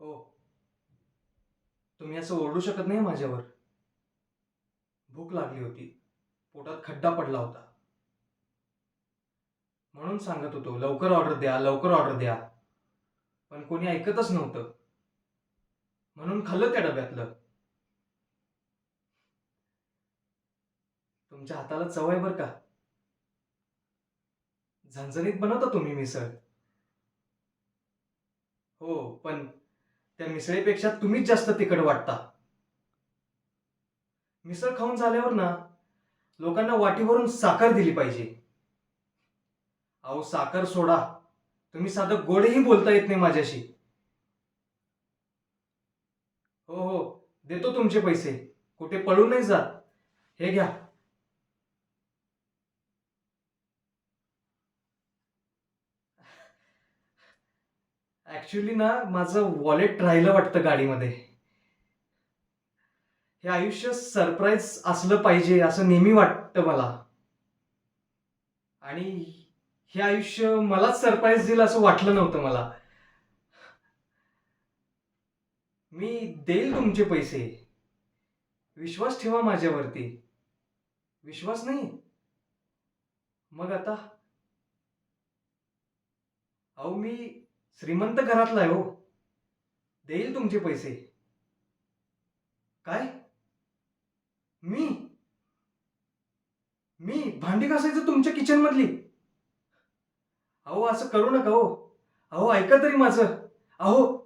हो. तुम्ही असं ओरडू शकत नाही माझ्यावर. भूक लागली होती. पोटात खड्डा पडला होता. म्हणून सांगत होतो लवकर ऑर्डर द्या, लवकर ऑर्डर द्या. पण कोणी ऐकतच नव्हतं. म्हणून खाल्लं त्या डब्यातलं. तुमच्या हाताला चव आहे बरं का. झणझणीत बनवता तुम्ही मिसळ. हो, पण त्या मिसळीपेक्षा तुम्हीच जास्त तिखट वाटता. मिसळ खाऊन झाल्यावर ना लोकांना वाटीवरून साखर दिली पाहिजे. अहो साखर सोडा. तुम्ही साधं गोडही बोलता येत नाही माझ्याशी. हो हो, देतो तुमचे पैसे. कुठे पळून नाही जात. हे घ्या. ऍक्च्युली ना माझं वॉलेट राहिलं वाटतं गाडीमध्ये. हे आयुष्य सरप्राईज असलं पाहिजे असं नेहमी वाटतं मला. आणि हे आयुष्य मलाच सरप्राईज देईल असं वाटलं नव्हतं मला. मी देईल तुमचे पैसे. विश्वास ठेवा माझ्यावरती. विश्वास नाही? मग आता? अहो मी श्रीमंत घरातला आहे हो. देईल तुमचे पैसे. काय? मी मी भांडी घासायचं तुमच्या किचन मधली? अहो असं करू नका हो. अहो ऐका तरी माझं. अहो